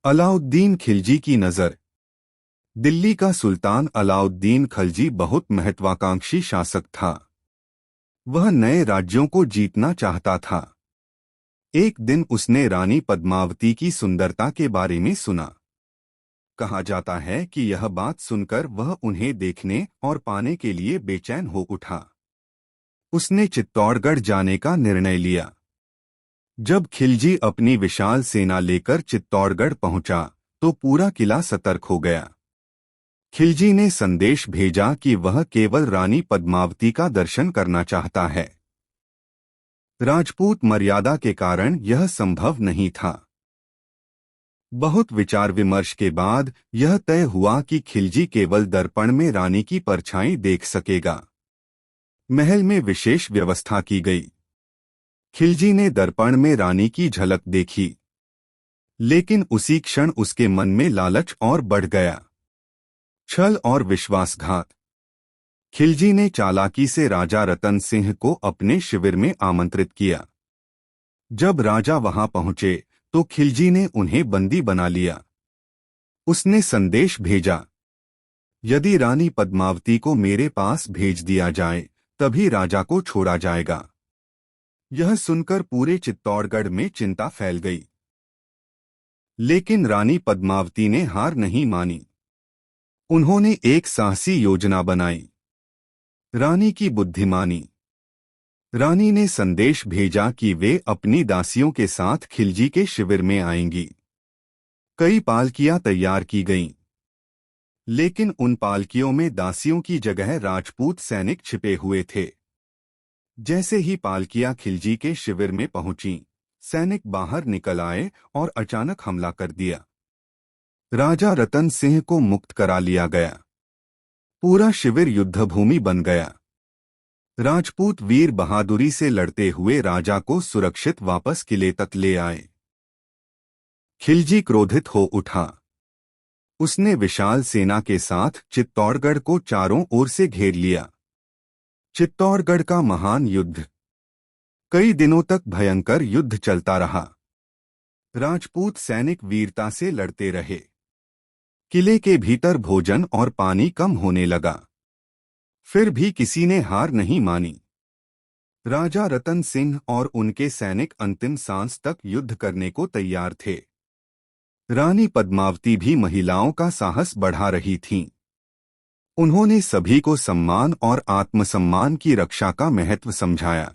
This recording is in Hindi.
अलाउद्दीन खिलजी की नज़र। दिल्ली का सुल्तान अलाउद्दीन खिलजी बहुत महत्वाकांक्षी शासक था। वह नए राज्यों को जीतना चाहता था। एक दिन उसने रानी पद्मावती की सुंदरता के बारे में सुना। कहा जाता है कि यह बात सुनकर वह उन्हें देखने और पाने के लिए बेचैन हो उठा। उसने चित्तौड़गढ़ जाने का निर्णय लिया। जब खिलजी अपनी विशाल सेना लेकर चित्तौड़गढ़ पहुंचा तो पूरा किला सतर्क हो गया। खिलजी ने संदेश भेजा कि वह केवल रानी पद्मावती का दर्शन करना चाहता है। राजपूत मर्यादा के कारण यह संभव नहीं था। बहुत विचार विमर्श के बाद यह तय हुआ कि खिलजी केवल दर्पण में रानी की परछाई देख सकेगा। महल में विशेष व्यवस्था की गई। खिलजी ने दर्पण में रानी की झलक देखी, लेकिन उसी क्षण उसके मन में लालच और बढ़ गया। छल और विश्वासघात। खिलजी ने चालाकी से राजा रतन सिंह को अपने शिविर में आमंत्रित किया। जब राजा वहां पहुंचे तो खिलजी ने उन्हें बंदी बना लिया। उसने संदेश भेजा, यदि रानी पद्मावती को मेरे पास भेज दिया जाए तभी राजा को छोड़ा जाएगा। यह सुनकर पूरे चित्तौड़गढ़ में चिंता फैल गई। लेकिन रानी पद्मावती ने हार नहीं मानी। उन्होंने एक साहसी योजना बनाई। रानी की बुद्धिमानी। रानी ने संदेश भेजा कि वे अपनी दासियों के साथ खिलजी के शिविर में आएंगी। कई पालकियां तैयार की गईं, लेकिन उन पालकियों में दासियों की जगह राजपूत सैनिक छिपे हुए थे। जैसे ही पालकियां खिलजी के शिविर में पहुंची, सैनिक बाहर निकल आए और अचानक हमला कर दिया। राजा रतन सिंह को मुक्त करा लिया गया। पूरा शिविर युद्धभूमि बन गया। राजपूत वीर बहादुरी से लड़ते हुए राजा को सुरक्षित वापस किले तक ले आए। खिलजी क्रोधित हो उठा। उसने विशाल सेना के साथ चित्तौड़गढ़ को चारों ओर से घेर लिया। चित्तौड़गढ़ का महान युद्ध। कई दिनों तक भयंकर युद्ध चलता रहा। राजपूत सैनिक वीरता से लड़ते रहे। किले के भीतर भोजन और पानी कम होने लगा, फिर भी किसी ने हार नहीं मानी। राजा रतन सिंह और उनके सैनिक अंतिम सांस तक युद्ध करने को तैयार थे। रानी पद्मावती भी महिलाओं का साहस बढ़ा रही थीं। उन्होंने सभी को सम्मान और आत्मसम्मान की रक्षा का महत्व समझाया।